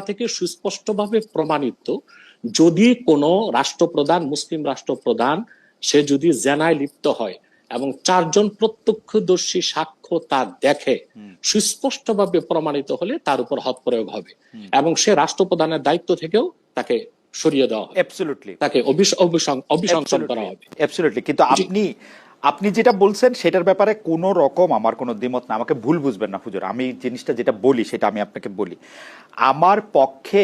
থেকে সুস্পষ্টভাবে প্রমাণিত, যদি কোনো রাষ্ট্রপ্রধান, মুসলিম রাষ্ট্রপ্রধান, সে যদি জেনায় লিপ্ত হয় এবং 4 জন প্রত্যক্ষদর্শী সাক্ষ্য তা দেখে, সুস্পষ্টভাবে প্রমাণিত হলে তার উপর হদ প্রয়োগ হবে এবং সে রাষ্ট্রপ্রধানের দায়িত্ব থেকেও তাকে সরিয়ে দেওয়া হবে, অ্যাবসলিউটলি তাকে অভিশংসন করা হবে। অ্যাবসলিউটলি। কিন্তু আপনি যেটা বলছেন সেটার ব্যাপারে কোনো রকম আমার কোনো দ্বিমত না, আমাকে ভুল বুঝবেন না হুজুর। আমি জিনিসটা যেটা বলি সেটা আমি আপনাকে বলি। আমার পক্ষে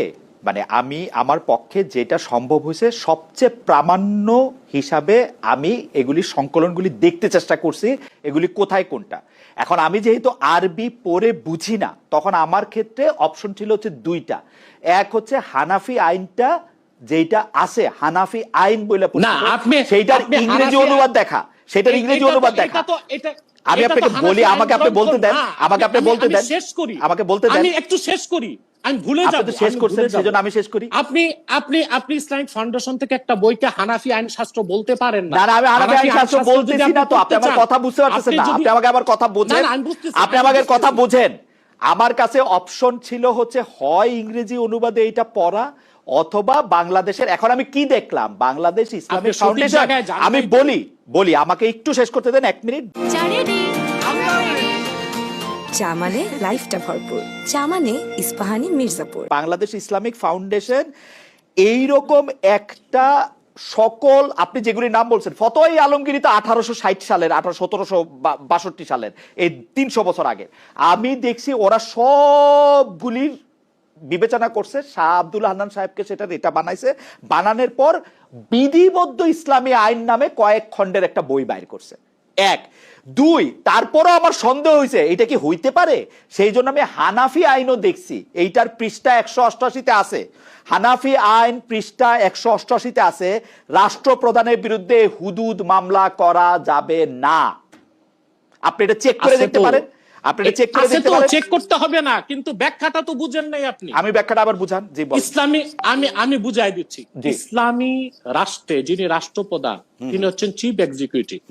আমার পক্ষে যেটা সম্ভব হয়েছে সবচেয়ে প্রামাণ্য হিসাবে আমি এগুলি সংকলনগুলি দেখতে চেষ্টা করছি, এগুলি কোথায় কোনটা। এখন আমি যেহেতু আরবি পড়ে বুঝি না, তখন আমার ক্ষেত্রে অপশন ছিল হচ্ছে 2টা। এক হচ্ছে হানাফি আইনটা যেটা আছে, হানাফি আইন বলে সেইটার ইংরেজি অনুবাদ দেখা, সেটার ইংরেজি অনুবাদ দেখা। আমি আপনাকে বলি, আমাকে আপনি বলতে দেন, আমাকে বলতে দেন, আমি একটু শেষ করি। আমি ভুলে যাব, আপনি শেষ করছেন সেজন্য আমি শেষ করি। আপনি ইসলামিক ফাউন্ডেশন থেকে একটা বইকে হানাফি আইন শাস্ত্র বলতে পারেন না। না, আমি হানাফি আইন শাস্ত্র বলতেছি না তো, আপনি আমার কথা বুঝতে পারতেছেন না। আপনি আমাকে আবার কথা বোঝেন, আপনি আমাকে কথা বোঝেন। আমার কাছে অপশন ছিল হচ্ছে হয় ইংরেজি অনুবাদে এটা পড়া অথবা বাংলাদেশের। এখন আমি কি দেখলাম, বাংলাদেশ ইসলামিক ফাউন্ডেশন। আমি বলি আমাকে একটু শেষ করতে দেন 1 মিনিট। চা মানে লাইফটা ভরপুর, চা মানে ইস্পাহানি মির্জাপুর। বাংলাদেশ ইসলামিক ফাউন্ডেশন এইরকম একটা সকল, আপনি যেগুলি নাম বলছেন, ফতোয়া আলমগীরি তো 1860 সালের, 1762 সালের, এই 300 বছর আগে। আমি দেখছি ওরা সবগুলির বিবেচনা করছে, শাহ আব্দুল হান্নান সাহেবকে সেটা এটা বানাইছে, বানানোর পর বিধিবদ্ধ ইসলামী আইন নামে কয়েক খণ্ডের একটা বই বাইর করছে। 1 2 তারপরও আমার সন্দেহ হয়েছে এটা কি হইতে পারে, সেই জন্য আমি হানাফি আইনও দেখছি। এইটার পৃষ্ঠা 188-তে আছে, হানাফি আইন পৃষ্ঠা 188-তে আছে, রাষ্ট্রপ্রধানের বিরুদ্ধে হুদুদ মামলা করা যাবে না। আপনি এটা চেক করে দেখতে পারেন, চেক করতে হবে না, কিন্তু ব্যাখ্যাটা তো বুঝেন নাই আপনি। আমি ব্যাখ্যাটা আবার বুঝান। জি বলেন। ইসলামী, আমি বুঝাই দিচ্ছি। ইসলামী রাষ্ট্রে যিনি রাষ্ট্রপ্রধান তিনি হচ্ছেন চিফ এক্সিকিউটিভ।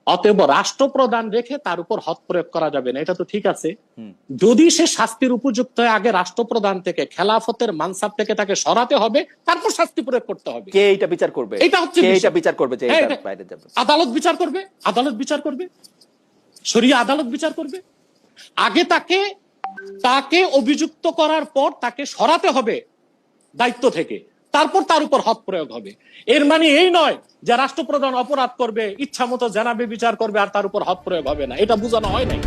অতএব রাষ্ট্রপ্রধান রেখে তার উপর হদ প্রয়োগ করা যাবে না, এটা তো ঠিক আছে। যদি সে শাস্তির উপযুক্ত হয়, আগে রাষ্ট্রপ্রধান থেকে, খেলাফতের মানসাব থেকে তাকে সরাতে হবে, তারপর শাস্তি প্রয়োগ করতে হবে। কে এটা বিচার করবে? এটা হচ্ছে এটা বিচার করবে যে এটা বাইরে যাবে। আদালত বিচার করবে, শরিয়া আদালত বিচার করবে। আগে তাকে অভিযুক্ত করার পর তাকে সরাতে হবে দায়িত্ব থেকে, তারপর তার উপর হদ প্রয়োগ হবে। এর মানে এই নয় যে রাষ্ট্রপ্রধান অপরাধ করবে, ইচ্ছা মতো জানাবে বিচার করবে আর তার উপর হদ প্রয়োগ হবে না, এটা বোঝানো হয় নাই।